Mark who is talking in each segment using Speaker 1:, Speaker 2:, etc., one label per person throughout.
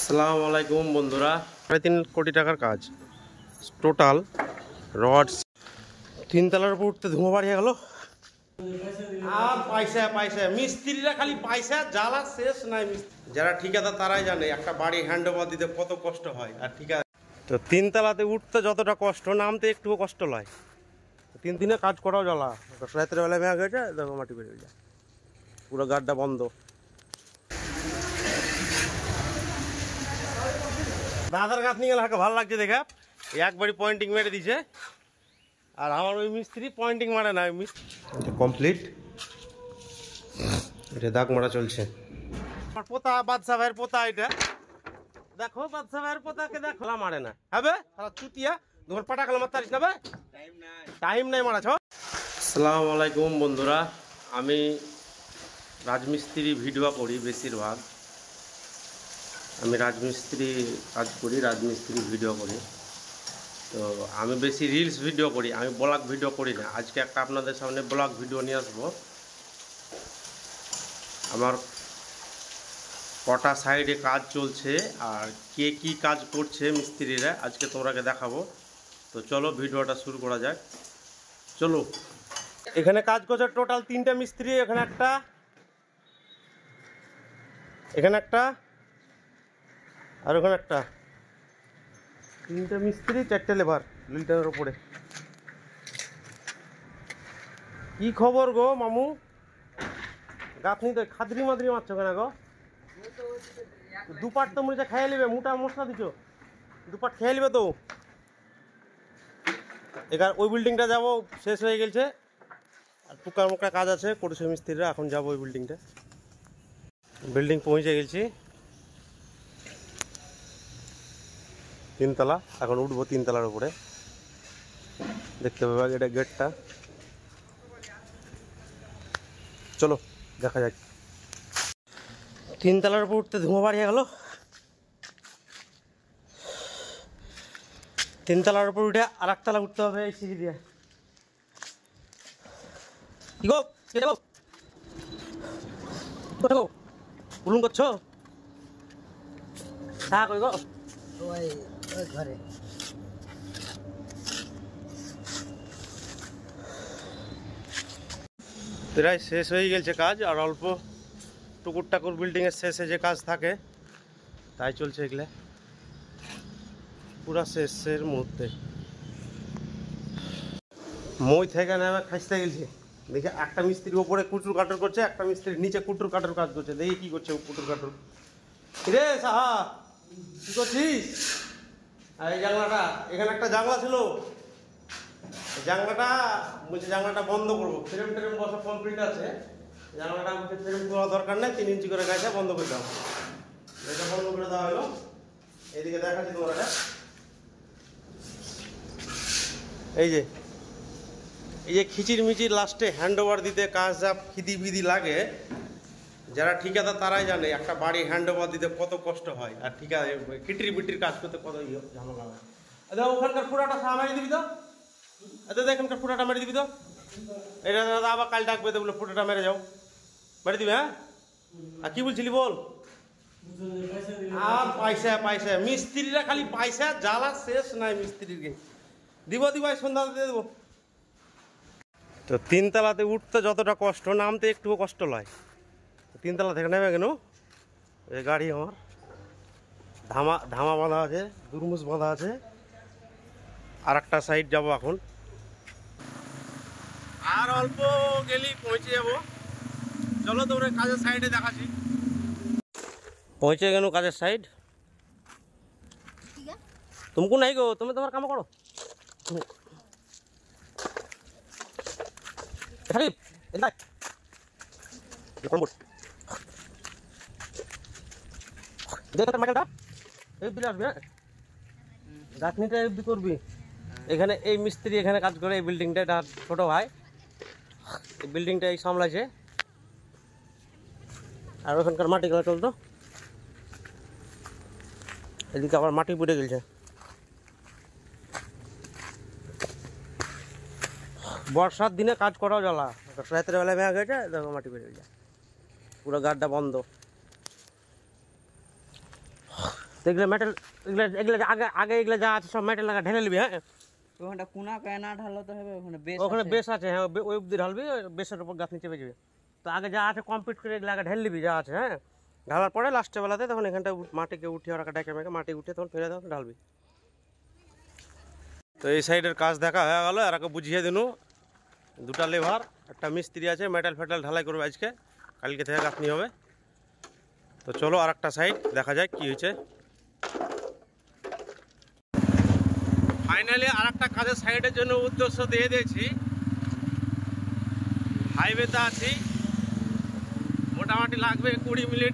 Speaker 1: আসসালামু আলাইকুম বন্ধুরা, 3.5 কোটি টাকার কাজ টোটাল রডস। 3 তলার উপর উঠতে ধুমো বাড়িয়ে গেল। আর পয়সা পয়সা মিস্ত্রিরা খালি পয়সা জ্বালা শেষ নাই। যারা ঠিকাদার তারাই জানে একটা বাড়ি হ্যান্ড ওভার দিতে কত কষ্ট হয়। আর ঠিকাদার তো 3 তলাতে উঠতে যতটা কষ্ট, নামতে একটুও কষ্ট নয়। 3 দিনে কাজ করাও জ্বালা। রাতের বেলা মেঘ হয়েছে, দেখো মাটি বেরিয়ে যায়, পুরো গাড্ডা বন্ধ। দাদার গাছ নিয়ে গেলে হাঁকে ভালো লাগছে দেখে, একবারই পয়েন্টিং মেরে দিছে। আর আমার ওই মিস্ত্রি পয়েন্টিং মারে না। এটা কমপ্লিট, এটা দাগ মারা চলছে। আমার পোতা বাদশা ভাইয়ের পোতা, এটা দেখো বাদশা ভাইয়ের পোতাকে দেখো, মারে না হবে সারা চুতিয়া। তোমার পাটা কালো মারতে পারিস না, টাইম নাই মারা ছ। আসসালামু আলাইকুম বন্ধুরা, আমি রাজমিস্ত্রি ভিডিও করি বেশিরভাগ। আমি রাজমিস্ত্রি কাজ করি, রাজমিস্ত্রি ভিডিও করি। তো আমি বেশি রিলস ভিডিও করি, আমি ব্লগ ভিডিও করি না। আজকে একটা আপনাদের সামনে ব্লগ ভিডিও নিয়ে আসবো। আমার কটা সাইডে কাজ চলছে আর কে কি কাজ করছে মিস্ত্রিরা, আজকে তোমরাকে দেখাবো। তো চলো ভিডিওটা শুরু করা যাক, চলো। এখানে কাজ করছে টোটাল 3টে মিস্ত্রি। এখানে একটা, এখানে একটা, আর ওখানে একটা। 3টে মিস্ত্রি, 4টে লেবার লিল্টনের ওপরে। কি খবর গো মামু? গাছনি তো খাদরি মাদরি মারছো কেন গো? দুপাট তো মরিচা খেয়ে নিবে, মোটা মশলা দিছ, দুপাট খেয়ে নিবে তো। এবার ওই বিল্ডিংটা যাবো, শেষ হয়ে গেছে। আর টুকার মুকা কাজ আছে করেছে মিস্ত্রিরা, এখন যাবো ওই বিল্ডিংটা। বিল্ডিং পৌঁছে গেছি, 3 তলা। এখন উঠবো 3 তলার উপরে, দেখতে পাবে এটা গেটটা। চলো দেখা যাক। 3 তলার উপর উঠতে ধুমো বাড়িয়ে গেল। 3 তলার উপর উঠে আর 1 তলা উঠতে হবে এই সিঁড়ি দিয়ে। কি গো উলুম করছো? হ্যাঁ কই গো? ঘরে প্রায় শেষ হয়ে গেছে কাজ। আর অল্প টুকুর টাকুর বিল্ডিংয়ের শেষে যে কাজ থাকে তাই চলছে। এগুলো পুরা শেষের মুহূর্তে। মই থেকে নেমে খাইতে গেছে, দেখে একটা মিস্ত্রি ওপরে কুটুর কাটুর করছে, একটা মিস্ত্রি নিচে কুটুর কাটুর কাজ করছে। দেখি কি করছে কুটুর কাটুর। রে সাহা কি করছিস? আর এই জানলাটা, এখানে একটা জানলা ছিল, জানলাটা বলছে জানলাটা বন্ধ করবো। ফ্রেম ট্রেম বসা কমপ্লিট আছে, জানলাটা আমাকে ফ্রেম করা দরকার নেই, 3 ইঞ্চি করে গাছে বন্ধ করে দাও। এটা বন্ধ করে দেওয়া হলো। এইদিকে দেখাচ্ছি তোমার, এই যে খিচির মিচির লাস্টে হ্যান্ড ওভার দিতে কাজ যা খিদি বিদি লাগে, যারা ঠিকাদার তারাই জানে একটা বাড়ি হ্যান্ড ওভার দিতে কত কষ্ট হয়। আর ঠিকাদার কিটির বিটির কাজ করতে কত ঝামেলা হয়। আচ্ছা ওখানকার ফুটাটা মারি দিবি তো, আচ্ছা এখানকার ফুটাটা মেরে দিবি তো। এটা দাদা আবার কাল ডাকবে তো, বলে ফুটাটা মেরে যাও, মেরে দিবি। হ্যাঁ আর কি বলছিলি বল? আর পয়সা পয়সা মিস্ত্রিরা খালি পয়সা জ্বালা শেষ নাই মিস্ত্রিকে। দিব সন্ধ্যা দিয়ে দেবো। তো 3 তলাতে উঠতে যতটা কষ্ট, নামতে একটুও কষ্ট নয়। 3 তলা থেকে নেমে কেন এই গাড়ি আমার ধামা বাঁধা আছে, দুরমুজ বাঁধা আছে। আর একটা সাইড যাব এখন, আর অল্প গেলেই পৌঁছে যাবো। চলো তোমরা কাজের সাইডে দেখাচ্ছি। পৌঁছে গেল কাজের সাইড। তুমকু নাই গো, তুমি তোমার কাম করো। করবি এখানে এই মিস্ত্রি এখানে কাজ করে। এই বিল্ডিংটা এটা ছোট ভাই, এই বিল্ডিংটা এই সামলাইছে। আর ওখানকার মাটিগুলো চলতো, এদিকে আবার মাটি পুড়ে গেছে। বর্ষার দিনে কাজ করাও জ্বালা। রাতের বেলা মেঘ হয়েছে, দেখো মাটি বেরিয়ে যায়, পুরো গাড্ডা বন্ধ। তো এগুলো মেটাল এগুলো এগুলো আগে আগে এগুলো যা আছে সব মেটাল লাগা ঢেলে নিবি। হ্যাঁ
Speaker 2: ওখানটা কোনা কেনা ঢালাতে হবে, ওখানে বেশ
Speaker 1: ওখানে বেশ আছে। হ্যাঁ ওই অব্দি ঢালবি, বেশের উপর গাছ চেপে যাবে। তো আগে যা আছে কমপ্লিট করে এগুলো আগে ঢেলে নিবি যা আছে। হ্যাঁ ঢালার পরে লাস্টের বেলাতে তখন এখানটা মাটিকে উঠিয়ে ওরা ডেকে মেকে মাটি উঠে তখন ফেলে দেওয়া ঢালবি। তো এই সাইডের কাজ দেখা হয়ে গেল, আর বুঝিয়ে দিনু। দুটা লেবার একটা মিস্ত্রি আছে, মেটাল ফেটাল ঢালাই করবে আজকে, কালকে থেকে গাঁথনি হবে। তো চলো আর একটা সাইড দেখা যায় কি হয়েছে। ফাইনালি আর একটা কাজের সাইডের জন্য উদ্দেশ্য দিয়ে দিয়েছি। হাইওয়েতে আছি, মোটামুটি লাগবে 20 মিনিট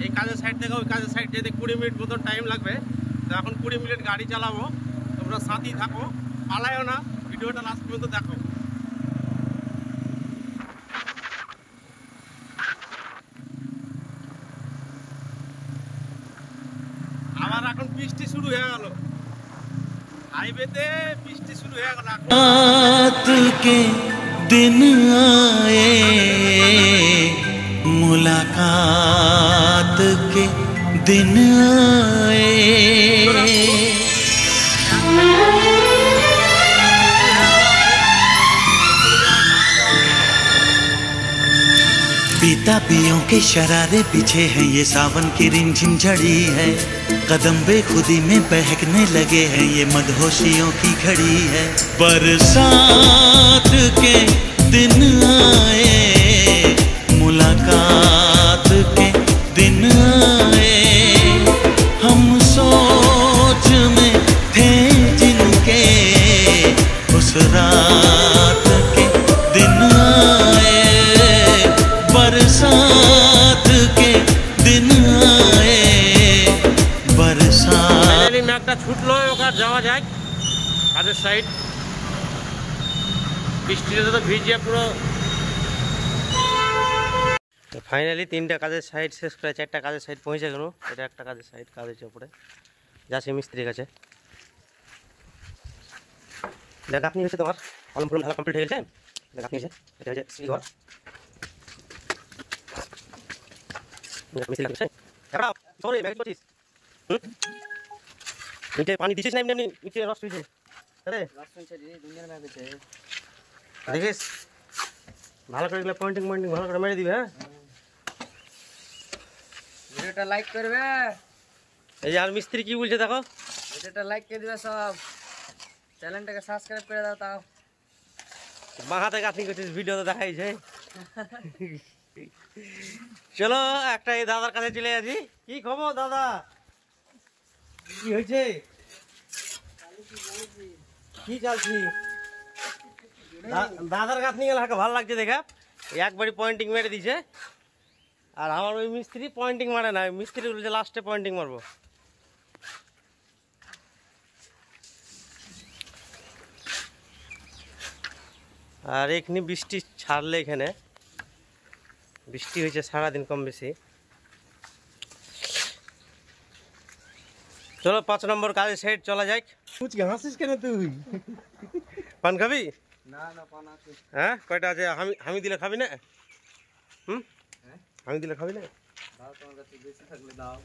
Speaker 1: এই কাজের সাইড থেকে ওই কাজের সাইড যেতে 20 মিনিট মতো টাইম লাগবে। তো এখন 20 মিনিট গাড়ি চালাবো, তোমরা সাথেই থাকো, পালাইও না, ভিডিওটা লাস্ট পর্যন্ত দেখো। আবার এখন বৃষ্টি শুরু হয়ে গেল, হাইওয়েতে বৃষ্টি শুরু হয়ে গেল।
Speaker 3: रात के दिन आए, मुलाकात के दिन आए, पीतापियों के शरारे पीछे हैं, ये सावन की रिमझिम झड़ी है, कदम बेखुदी में बहकने लगे हैं, ये मदहोशियों की घड़ी है। बरसात के दिन आए, मुलाकात के दिन आए, हम सोच में थे जिनके उस रात के दिन आए, बरसात के दिन आए, बरसात।
Speaker 1: মেঘটা ছুটলো, ওখানে যাওয়া যায় কাজের সাইড। বৃষ্টিতে তো ভিজিয়ে পুরো। ফাইনালি 3টা কাজের সাইড শেষ করে 4টা কাজের সাইড পৌঁছে গেল। এটা একটা কাজের সাইড, কাজ হচ্ছে উপরে যাচ্ছে মিস্ত্রির কাছে। দেখ আপনি হচ্ছে তোমার কলম পুরো ঢালা কমপ্লিট হয়ে গেছে। দেখ আপনি হচ্ছে এটা হচ্ছে শ্রীঘর মিস্ত্রি লাগছে। সরি ব্যাগ করছিস। নিচে পানি দিছিস না? এমনি নিচে রস হয়েছে। আরে দেখিস ভালো করে এগুলো পয়েন্টিং ভালো করে মেরে দিবে। হ্যাঁ
Speaker 2: ভিডিওটা লাইক করবে।
Speaker 1: এই যে আর মিস্ত্রি কি বলছে দেখো,
Speaker 2: ভিডিওটা লাইক করে দিবে সব, চ্যানেলটাকে সাবস্ক্রাইব করে দাও। তাও
Speaker 1: বাঁহাতে গাঁথনি করছিস, ভিডিও তো দেখাইছে। চলো একটা এই দাদার কাছে চলে যাচ্ছি। কি খবর দাদা, কি হয়েছে, কি চালছি? দাদার গাঁথনি গেলে ভালো লাগছে দেখা, একবারই পয়েন্টিং মেরে দিছে। আর আমার ওই মিস্ত্রি পয়েন্টিং মারে না, মিস্ত্রি বলছে লাস্টে পয়েন্টিং মারবো। আর এখানে বৃষ্টি ছাড়লে, এখানে বৃষ্টি হয়েছে সারাদিন কম বেশি। চলো 5 নম্বর কাজের সাইড চলা যাক। হাসিস কেন তুই? পান খাবি?
Speaker 2: না না পান আছে।
Speaker 1: হ্যাঁ কয়টা আছে? আমি দিলে খাবি না? আমি দিলে খাবি না?
Speaker 2: দাও, তোমার কাছে বেশি থাকলে দাও।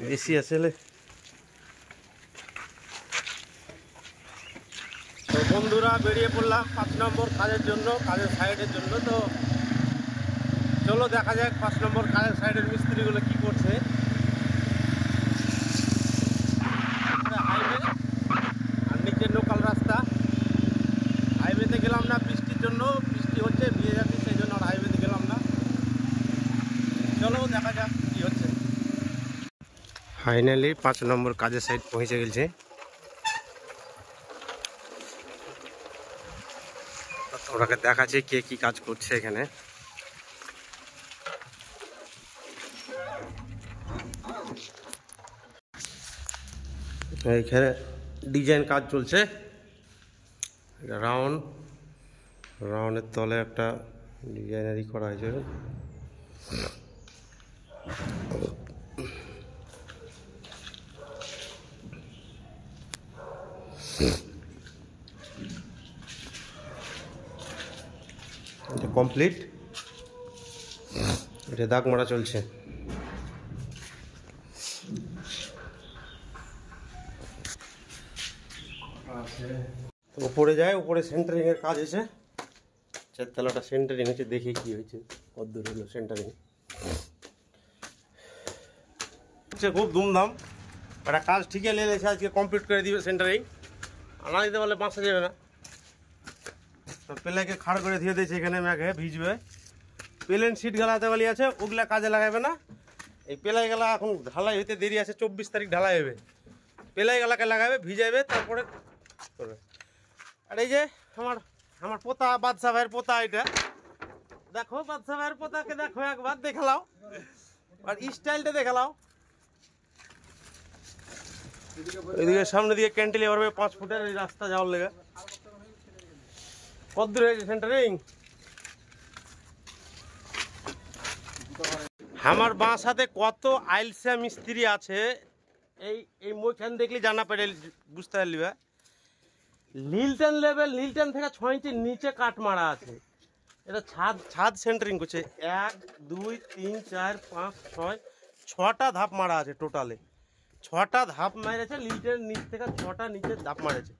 Speaker 1: বেশি আসলে তো বন্ধুরা বেরিয়ে পড়লাম 5 নম্বর কাজের জন্য, কাজের সাইডের জন্য। তো চলো দেখা যাক 5 নম্বর কাজের সাইডের মিস্ত্রিগুলো কি করছে। হাইওয়ে আর নিচের লোকাল রাস্তা। হাইওয়েতে গেলাম না বৃষ্টির জন্য, বৃষ্টি হচ্ছে ভিজে যাচ্ছি, সেই জন্য আর হাইওয়েতে গেলাম না। চলো দেখা যাক কি হচ্ছে। ফাইনালি 5 নম্বর কাজের সাইড পৌঁছে গেছে। ওরাকে দেখাচ্ছে কে কি কাজ করছে এখানে। এইখানে ডিজাইন কাজ চলছে, রাউন্ডের তলে একটা ডিজাইনারি করা হয়েছে। কমপ্লিট, এটা দাগ মারা চলছে। উপরে যায়, উপরে সেন্টারিং এর কাজ এসে চারতলাটা সেন্টারিং হচ্ছে, দেখি কি হয়েছে, কতদূর হলো সেন্টারিং। খুব ধুমধাম একটা কাজ ঠিকই লেগেছে, আজকে কমপ্লিট করে দিবে সেন্টারিং। আনা দিতে পারলে বাঁচা যাবে না। তো প্লেকে খাড় করে দিয়ে দিয়েছে, এখানে ম্যাঘে ভিজবে। প্লেন সিট গালাতে বলি আছে, ওগুলা কাজে লাগাবে না। এই পেলাই গেলা এখন ঢালাই হইতে দেরি আছে, 24 তারিখ ঢালাই হবে। পেলাই গেলাকে লাগাবে, ভিজাইবে, তারপরে করবে। আর এই যে আমার পোতা, বাদশা ভাইয়ের পোতা, এটা দেখো বাদশা ভাইয়ের পোতাকে দেখো, একবার দেখালাও আর স্টাইলটা দেখালাও। এদিকে সামনে দিয়ে ক্যান্টিলিভার 5 ফুটের এই রাস্তা যাওয়ার লেগে। কত দূর হয়েছে সেন্টারিং? আমার বাঁ সাথে কত আইলসা মিস্ত্রি আছে, এই মুখখান দেখলে জানা পেরে বুঝতে পারলিবা। লিলটন লেভেল, লিলটন থেকে 6 ইঞ্চি নিচে কাট মারা আছে। এটা ছাদ সেন্টারিং করছে। 1 2 3 4 5 6 6টা ধাপ মারা আছে টোটালে। 6টা ধাপ মেরেছে লিলটের নিচ থেকে, 6টা নিচে ধাপ মারেছে।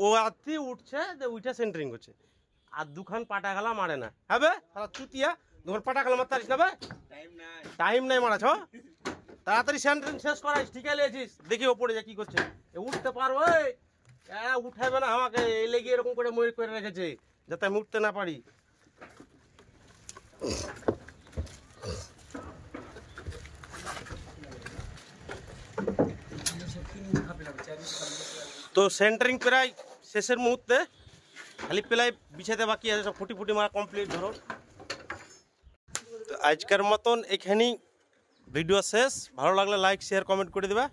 Speaker 1: ও আত্মি উঠছে, উঠে সেন্টারিং করছে। আর দুখান পাটা গালা মারে না। হবে সারা চুতিয়া, দুখান পাটা গালা মারতে পারিস না বে? টাইম নাই মারাছ, তাড়াতাড়ি সেন্টারিং শেষ করাইস। ঠিক আছে লেছিস, দেখি ওপরে যা কি করছে। উঠতে পারবো? উঠাবে না আমাকে, এই লেগে এরকম করে ময়ূর করে রেখেছে যাতে আমি উঠতে না পারি। তো সেন্টারিং প্রায় শেষের মুহূর্তে, খালি প্রায় বিছাতে বাকি আছে, সব ফুটি ফুটি মারা কমপ্লিট। ধরো তো আজকের মতন এখানেই ভিডিও শেষ। ভালো লাগলে লাইক শেয়ার কমেন্ট করে দেবা।